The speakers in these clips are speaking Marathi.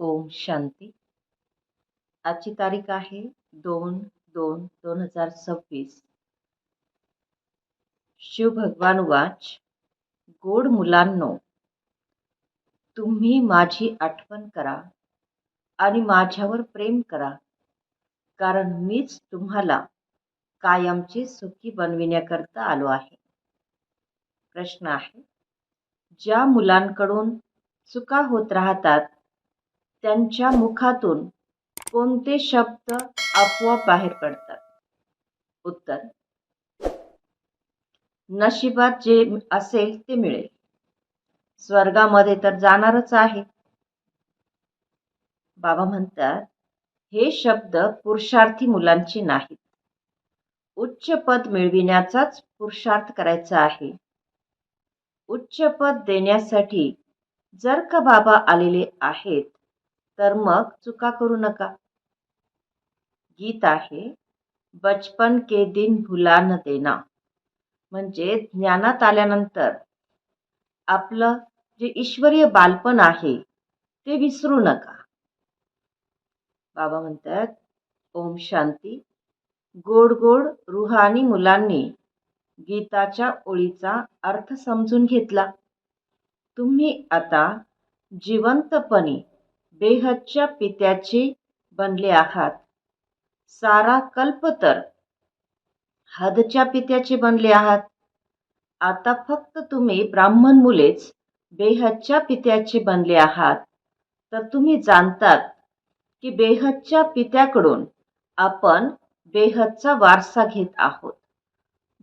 ओम शांती. आजची तारीख आहे 2/2/2026. शिव भगवान वाच. गोड मुलांनो, तुम्ही माझी आठवण करा आणि माझ्यावर प्रेम करा, कारण मीच तुम्हाला कायमचे सुखी बनविण्याकरता आलो आहे. प्रश्न आहे, ज्या मुलांकडून चुका होत राहतात त्यांच्या मुखातून कोणते शब्द आपोआप बाहेर पडतात? उत्तर, नशिबात जे असेल ते मिळेल. स्वर्गामध्ये तर जाणारच आहे. बाबा म्हणतात, हे शब्द पुरुषार्थी मुलांचे नाहीत. उच्च पद मिळविण्याचाच पुरुषार्थ करायचा आहे. उच्च पद देण्यासाठी जर का बाबा आलेले आहेत तर मग चुका करू नका. गीत आहे, बचपन के दिन भुला न देना. म्हणजे ज्ञानात आल्यानंतर आपलं जे ईश्वरीय बालपण आहे ते विसरू नका. बाबा म्हणतात, ओम शांती. गोड गोड रुहानी मुलांनी गीताच्या ओळीचा अर्थ समजून घेतला. तुम्ही आता जिवंतपणी बेहदच्या पित्याचे बनले आहात. सारा कल्प तर हदच्या पित्याचे बनले आहात. आता फक्त तुम्ही ब्राह्मण मुलेच बेहदच्या पित्याचे बनले आहात. तर तुम्ही जाणतात की बेहदच्या पित्याकडून आपण बेहदचा वारसा घेत आहोत.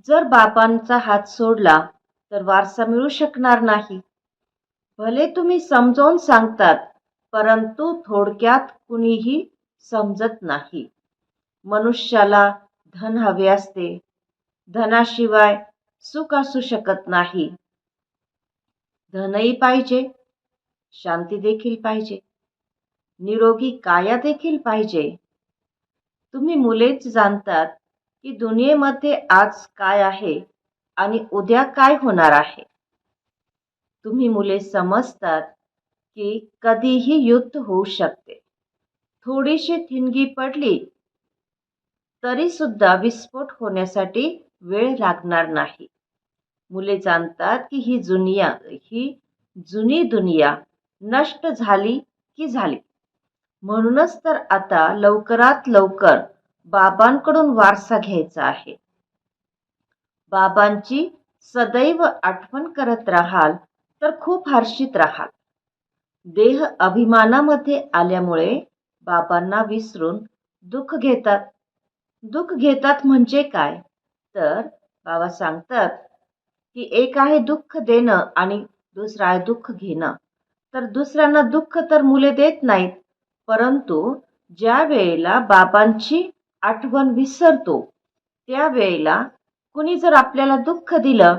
जर बाबांचा हात सोडला तर वारसा मिळू शकणार नाही. भले तुम्ही समजावून सांगतात, परंतु थोडक्यात कुणीही समजत नाही. मनुष्याला धन हवे असते, धनाशिवाय सुख असू शकत नाही. धनही पाहिजे, शांती देखील पाहिजे, निरोगी काया देखील पाहिजे. तुम्ही मुलेच जाणतात की दुनियेमध्ये आज काय आहे आणि उद्या काय होणार आहे. तुम्ही मुले समजतात की कधीही युद्ध होऊ शकते. थोडीशी ठिणगी पडली तरी सुद्धा विस्फोट होण्यासाठी वेळ लागणार नाही. मुले जाणतात की ही जुनी दुनिया नष्ट झाली की झाली. म्हणूनच तर आता लवकरात लवकर बाबांकडून वारसा घ्यायचा आहे. बाबांची सदैव आठवण करत राहाल तर खूप हर्षित राहाल. देह अभिमानामध्ये आल्यामुळे बाबांना विसरून दुःख घेतात. दुःख घेतात म्हणजे काय? तर बाबा सांगतात की एक आहे दुःख देणं आणि दुसरं आहे दुःख घेणं. तर दुसऱ्यांना दुःख तर मुले देत नाहीत, परंतु ज्या वेळेला बाबांची आठवण विसरतो त्यावेळेला कुणी जर आपल्याला दुःख दिलं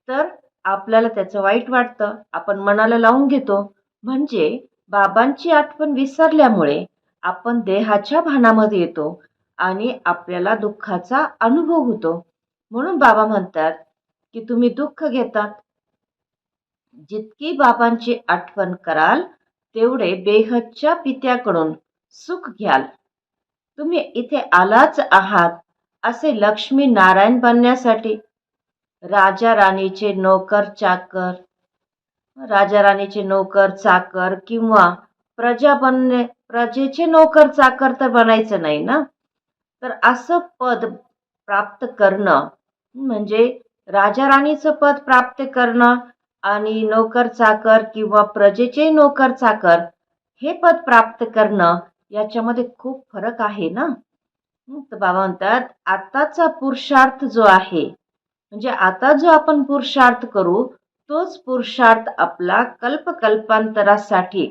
तर आपल्याला त्याचं वाईट वाटतं, आपण मनाला लावून घेतो. म्हणजे बाबांची आठवण विसरल्यामुळे आपण देहाच्या भानामध्ये येतो आणि आपल्याला दुःखाचा अनुभव होतो. म्हणून बाबा म्हणतात की तुम्ही दुःख घेतात. जितकी बाबांची आठवण कराल तेवढे बेहदच्या पित्याकडून सुख घ्याल. तुम्ही इथे आलाच आहात असे लक्ष्मी नारायण बनण्यासाठी. राजा राणीचे नोकर चाकर किंवा प्रजेचे नोकर चाकर तर बनायचं नाही ना. तर असं पद प्राप्त करणं म्हणजे राजा राणीचं पद प्राप्त करणं आणि नोकर चाकर किंवा प्रजेचे नोकर चाकर हे पद प्राप्त करणं याच्यामध्ये खूप फरक आहे ना. तर बाबा म्हणतात, आताचा पुरुषार्थ जो आहे म्हणजे आता जो आपण पुरुषार्थ करू तोच पुरुषार्थ आपला कल्पकल्पांतरासाठी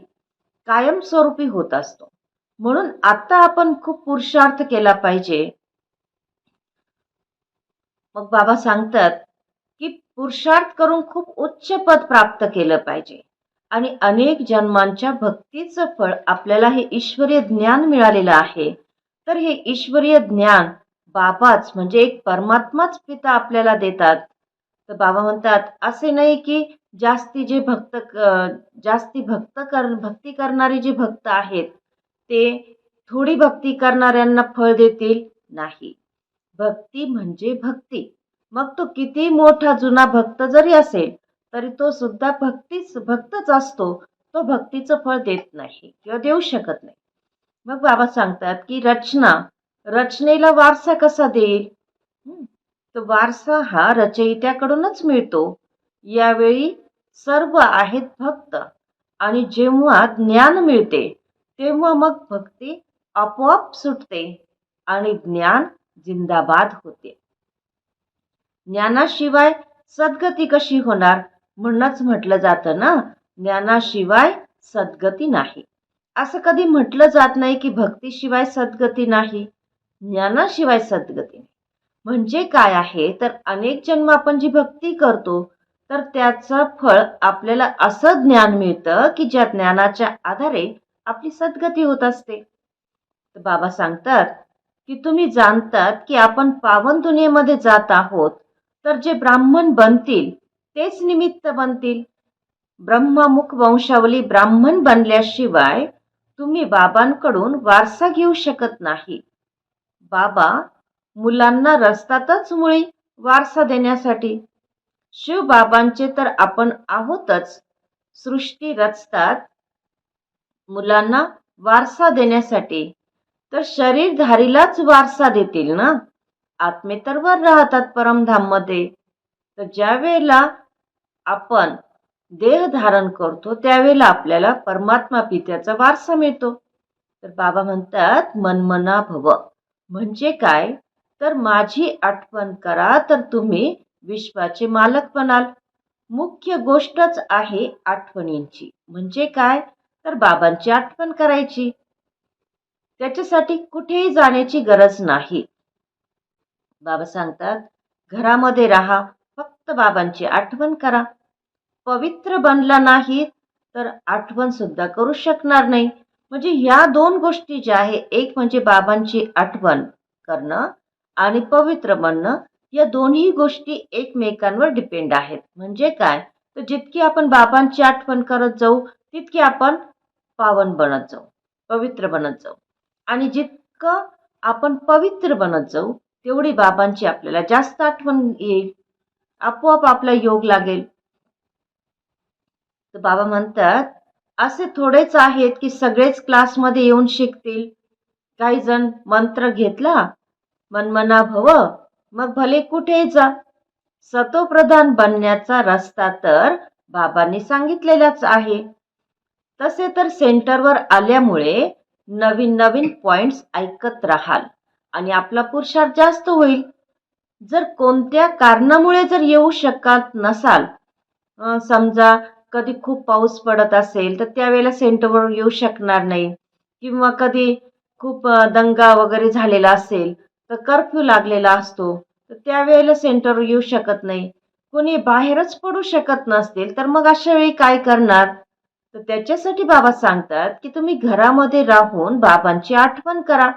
कायमस्वरूपी होत असतो. म्हणून आता आपण खूप पुरुषार्थ केला पाहिजे. मग बाबा सांगतात की पुरुषार्थ करून खूप उच्च पद प्राप्त केलं पाहिजे आणि अनेक जन्मांच्या भक्तीचं फळ आपल्याला हे ईश्वरीय ज्ञान मिळालेलं आहे. तर हे ईश्वरीय ज्ञान बाबाच म्हणजे एक परमात्माच पिता आपल्याला देतात. तर बाबा म्हणतात, असे नाही की जास्ती जे भक्ती करणारे जे भक्त आहेत ते थोडी भक्ती करणाऱ्यांना फळ देतील नाही. भक्ती म्हणजे भक्ती. मग तो किती मोठा जुना भक्त जरी असेल तरी तो सुद्धा भक्तच असतो. तो भक्तीचं फळ देत नाही किंवा देऊ शकत नाही. मग बाबा सांगतात की रचनेला वारसा कसा देईल? हं, तर वारसा हा रचयित्याकडूनच मिळतो. यावेळी सर्व आहेत भक्त आणि जेव्हा ज्ञान मिळते तेव्हा मग भक्ती आपोआप सुटते आणि ज्ञान जिंदाबाद होते. ज्ञानाशिवाय सद्गती कशी होणार? म्हणूनच म्हटलं जातं ना, ज्ञानाशिवाय सद्गती नाही. असं कधी म्हटलं जात नाही की भक्तीशिवाय सद्गती नाही, ज्ञानाशिवाय सद्गती नाही. म्हणजे काय आहे तर अनेक जन्म आपण जी भक्ती करतो तर त्याचं फळ आपल्याला असं ज्ञान मिळतं की ज्या ज्ञानाच्या आधारे आपली सद्गती होत असते. तर बाबा सांगतात की तुम्ही जाणतात की आपण पावन दुनियेमध्ये जात आहोत तर जे ब्राह्मण बनतील तेच निमित्त बनतील. ब्रह्ममुख वंशावली ब्राह्मण बनल्याशिवाय तुम्ही बाबांकडून वारसा घेऊ शकत नाही. बाबा मुलांना रचतातच मुळी वारसा देण्यासाठी. शिवबाबांचे तर आपण आहोतच. सृष्टी रचतात मुलांना वारसा देण्यासाठी. तर शरीरधारीलाच वारसा देतील ना. आत्मे तर वर राहतात परमधाम मध्ये. तर ज्या वेळेला आपण देह धारण करतो त्यावेळेला आपल्याला परमात्मा पित्याचा वारसा मिळतो. तर बाबा म्हणतात मनमना भव म्हणजे काय तर माझी आठवण करा तर तुम्ही विश्वाचे मालक बनाल. मुख्य गोष्टच आहे आठवणींची. म्हणजे काय तर बाबांची आठवण करायची. त्याच्यासाठी कुठेही जाण्याची गरज नाही. बाबा सांगतात घरामध्ये राहा, फक्त बाबांची आठवण करा. पवित्र बनला नाही तर आठवण सुद्धा करू शकणार नाही. म्हणजे ह्या दोन गोष्टी ज्या आहे, एक म्हणजे बाबांची आठवण करणं आणि पवित्र बनणं, या दोन्ही गोष्टी एकमेकांवर डिपेंड आहेत. म्हणजे काय तर जितकी आपण बाबांची आठवण करत जाऊ तितकी आपण पावन बनत जाऊ, पवित्र बनत जाऊ. आणि जितकं आपण पवित्र बनत जाऊ तेवढी बाबांची आपल्याला जास्त आठवण येईल. आपोआप आपला योग लागेल. तर बाबा म्हणतात असे थोडेच आहेत की सगळेच क्लासमध्ये येऊन शिकतील. काही जण मंत्र घेतला मनमना भव मग भले कुठे जा. सतोप्रधान बनण्याचा रस्ता तर बाबांनी सांगितलेलाच आहे. तसे तर सेंटरवर आल्यामुळे नवीन नवीन पॉइंट्स ऐकत राहाल आणि आपला पुरुषार्थ जास्त होईल. जर कोणत्या कारणामुळे जर येऊ शकत नसाल, समजा कधी खूप पाऊस पडत असेल तर त्यावेळेला सेंटरवर येऊ शकणार नाही, किंवा कधी खूप दंगा वगैरे झालेला असेल तर कर्फ्यू लागलेला असतो तर त्यावेळेला सेंटरवर येऊ शकत नाही, कोणी बाहेरच पडू शकत नसतील तर मग अशा वेळी काय करणार? तर त्याच्यासाठी बाबा सांगतात की तुम्ही घरामध्ये राहून बाबांची आठवण करा.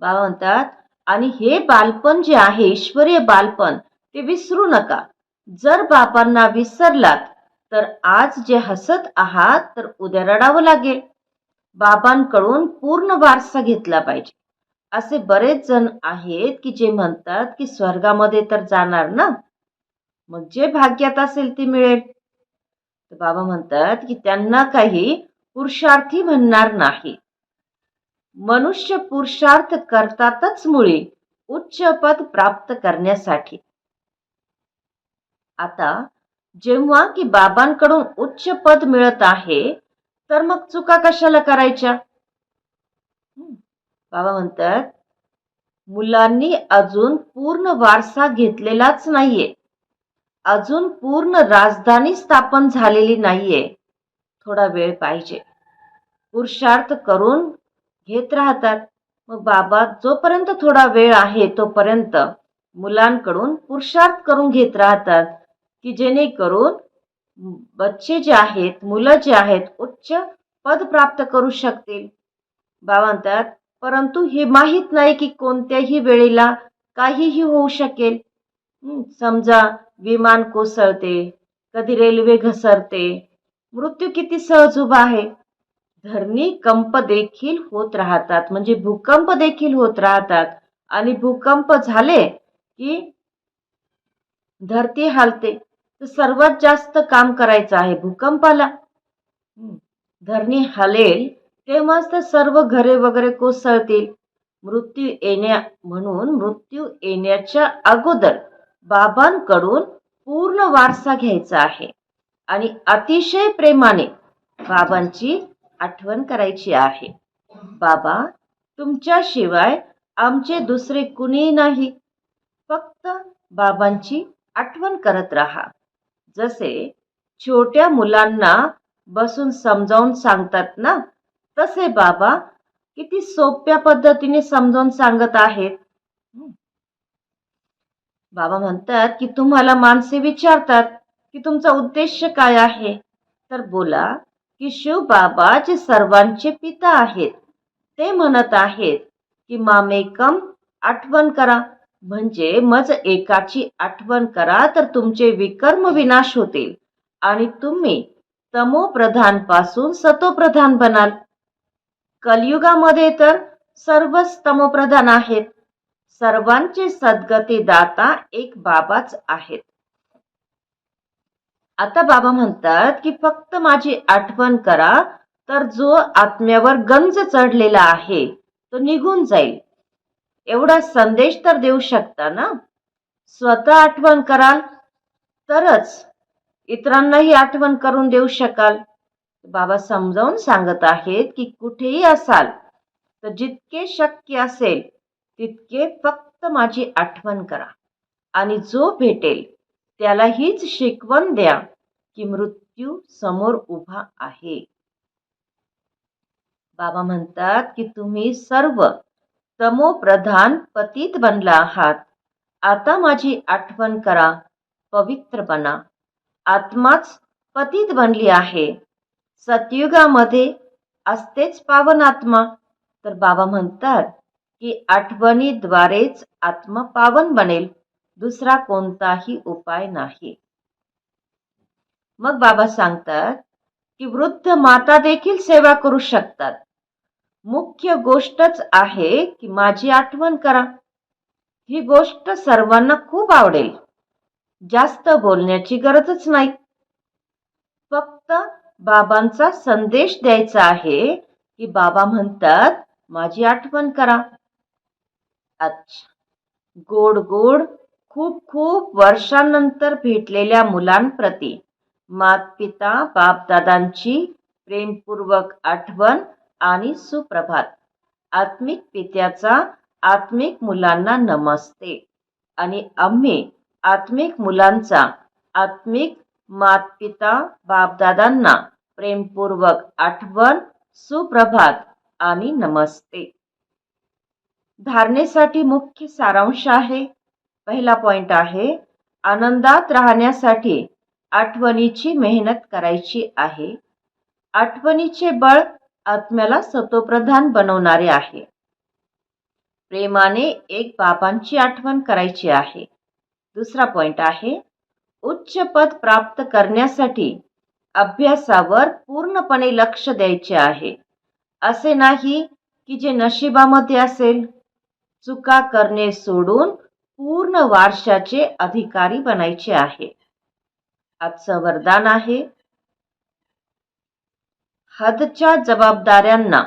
बाबा म्हणतात आणि हे बालपण जे आहे ईश्वरीय बालपण ते विसरू नका. जर बाबांना विसरलात तर आज जे हसत आहात तर उद्या रडावं लागेल. बाबांकडून पूर्ण वारसा घेतला पाहिजे. असे बरेच जण आहेत की जे म्हणतात की स्वर्गामध्ये तर जाणार ना, मग जे भाग्यात असेल ते मिळेल. तर बाबा म्हणतात की त्यांना काही पुरुषार्थी म्हणणार नाही. मनुष्य पुरुषार्थ करतातच मुळी उच्च पद प्राप्त करण्यासाठी. आता जेव्हा की बाबांकडून उच्च पद मिळत आहे तर मग चुका कशाला करायच्या? बाबा म्हणतात मुलांनी अजून पूर्ण वारसा घेतलेलाच नाहीये. अजून पूर्ण राजधानी स्थापन झालेली नाहीये. थोडा वेळ पाहिजे. पुरुषार्थ करून घेत राहतात. मग बाबा जोपर्यंत थोडा वेळ आहे तोपर्यंत मुलांकडून पुरुषार्थ करून घेत राहतात की जेणेकरून बच्चे जे आहेत, मुलं जे आहेत उच्च पद प्राप्त करू शकतील. बाबा म्हणतात परंतु हे माहीत नाही की कोणत्याही वेळेला काहीही होऊ शकेल. समजा विमान कोसळते, कधी रेल्वे घसरते. मृत्यू किती सहज उभा आहे. धरणी कंप देखील होत राहतात, म्हणजे भूकंप देखील होत राहतात. आणि भूकंप झाले की धरती हालते. तर सर्वात जास्त काम करायचं आहे भूकंपाला. धरणी हलेल तेव्हाच तर सर्व घरे वगैरे कोसळतील. मृत्यू येण्याच्या अगोदर बाबांकडून पूर्ण वारसा घ्यायचा आहे आणि अतिशय प्रेमाने बाबांची आठवण करायची आहे. बाबा, तुमच्याशिवाय आमचे दुसरे कुणी नाही. फक्त बाबांची आठवण करत राहा. जसे छोट्या मुलांना बसून समजावून सांगतात ना, तसे बाबा किती सोप्या पद्धतीने समजावून सांगत आहेत. बाबा म्हणतात की तुम्हाला माणसे विचारतात की तुमचा उद्देश काय आहे, तर बोला की शिव बाबा जे सर्वांचे पिता आहेत ते म्हणत आहेत की मामेकम आठवण करा, म्हणजे मज एकाची आठवण करा तर तुमचे विकर्म विनाश होतील आणि तुम्ही तमोप्रधान पासून सतोप्रधान बनाल. कलियुगामध्ये तर सर्वच तमोप्रधान आहेत. सर्वांचे सद्गती दाता एक बाबाच आहेत. आता बाबा म्हणतात की फक्त माझी आठवण करा तर जो आत्म्यावर गंज चढलेला आहे तो निघून जाईल. एवढा संदेश तर देऊ शकता ना. स्वतः आठवण कराल तरच इतरांनाही आठवण करून देऊ शकाल. बाबा समजावून सांगत आहेत की कुठेही असाल तर जितके शक्य असेल तितके फक्त माझी आठवण करा आणि जो भेटेल त्याला हीच शिकवण द्या की मृत्यू समोर उभा आहे. बाबा म्हणतात की तुम्ही सर्व तमोप्रधान पतित बनला आहात. आता माझी आठवण करा, पवित्र बना. आत्माच पतित बनली आहे. सतयुगामध्ये असतेच पावन आत्मा. तर बाबा म्हणतात की आठवणीद्वारेच आत्मा पावन बनेल, दुसरा कोणताही उपाय नाही. मग बाबा सांगतात की वृद्ध माता देखील सेवा करू शकतात. मुख्य गोष्टच आहे की माझी आठवण करा. ही गोष्ट सर्वांना खूप आवडेल. जास्त बोलण्याची गरजच नाही. फक्त बाबांचा संदेश द्यायचा आहे की बाबा म्हणतात माझी आठवण करा. अच्छा, गोड गोड खूप खूप वर्षांनंतर भेटलेल्या मुलांप्रती मातपिता बापदादांची प्रेमपूर्वक आठवण आणि सुप्रभात. आत्मिक पित्याचा आत्मिक मुलांना नमस्ते आणि आम्ही आत्मिक मुलांचा आत्मिक मातपिता बापदादांना प्रेमपूर्वक आठवण, सुप्रभात आणि नमस्ते. धारणेसाठी मुख्य सारांश आहे. पहिला पॉइंट आहे, आनंदात राहण्यासाठी आठवणीची मेहनत करायची आहे. आठवणीचे बळ आत्म्याला सतोप्रधान बनवणारे आहे. प्रेमाने एक बाबांची आठवण करायची आहे. दुसरा पॉइंट आहे, उच्च पद प्राप्त करण्यासाठी अभ्यासावर पूर्णपणे लक्ष द्यायचे आहे. असे नाही की जे नशिबामध्ये असेल. चुका करणे सोडून पूर्ण वारशाचे अधिकारी बनायचे आहे. आजचं वरदान आहे, हदच्या जबाबदाऱ्यांना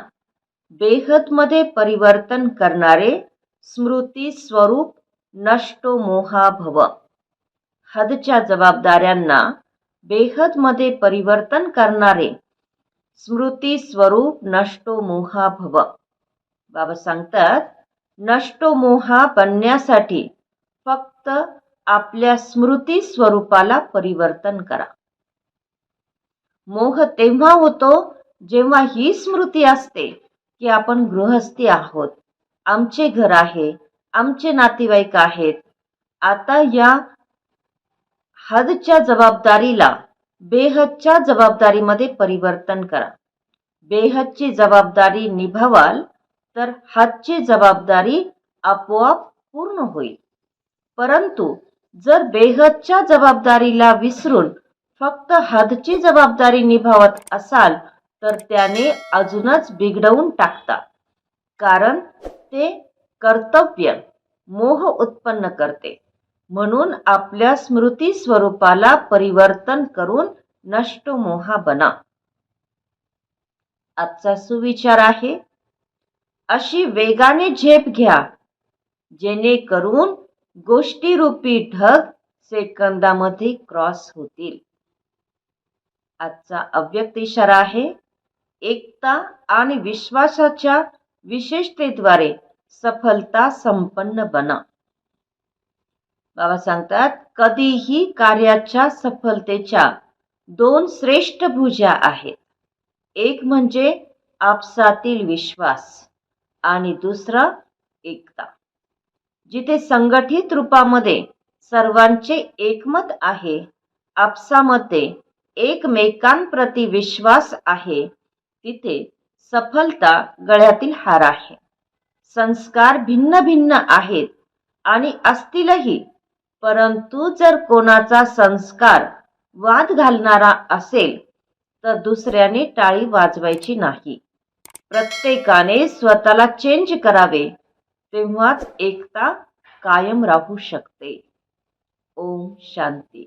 बेहदमध्ये परिवर्तन करणारे स्मृती स्वरूप नष्टो मोहा भव. हदच्या जबाबदाऱ्यांना बेहदमध्ये परिवर्तन करणारे स्मृती स्वरूप नष्टो मोहा भव. बाबा सांगतात, नष्टो मोहा बनण्यासाठी फक्त आपल्या स्मृती स्वरूपाला परिवर्तन करा. मोह तेव्हा होतो जेव्हा ही स्मृती असते की आपण गृहस्थी आहोत, आमचे घर आहे, आमचे नातेवाईक आहेत. आता या हदच्या जबाबदारीला बेहदच्या जबाबदारीमध्ये परिवर्तन करा. बेहदची जबाबदारी निभावाल तर हदची जबाबदारी आपोआप पूर्ण होईल. परंतु जर बेहदच्या जबाबदारीला विसरून फक्त हद्दची जबाबदारी निभावत असाल तर त्याने अजूनच बिघडवून टाकतात. कारण ते कर्तव्य मोह उत्पन्न करते. म्हणून आपल्या स्मृती स्वरूपाला परिवर्तन करून नष्टमोहा बना. आजचा सुविचार आहे, अशी वेगाने झेप घ्या जेणेकरून गोष्टीरूपी ढग सेकंदामध्ये क्रॉस होतील. आजचा अव्यक्त इशारा आहे, एकता आणि विश्वासाच्या विशेषतेद्वारे सफलता संपन्न बना. बाबा सांगतात, कधीही कार्याच्या सफलतेच्या दोन श्रेष्ठ भुजा आहेत. एक म्हणजे आपसातील विश्वास आणि दुसरा एकता. जिथे संघटित रूपामध्ये सर्वांचे एकमत आहे, आपसामध्ये एकमेकांप्रती विश्वास आहे, तिथे सफलता गळ्यातील हार आहे. संस्कार भिन्न भिन्न आहेत आणि असतीलही, परंतु जर कोणाचा संस्कार वाद घालणारा असेल तर दुसऱ्याने टाळी वाजवायची नाही. प्रत्येकाने स्वतःला चेंज करावे, तेव्हाच एकता कायम राहू शकते. ओम शांती.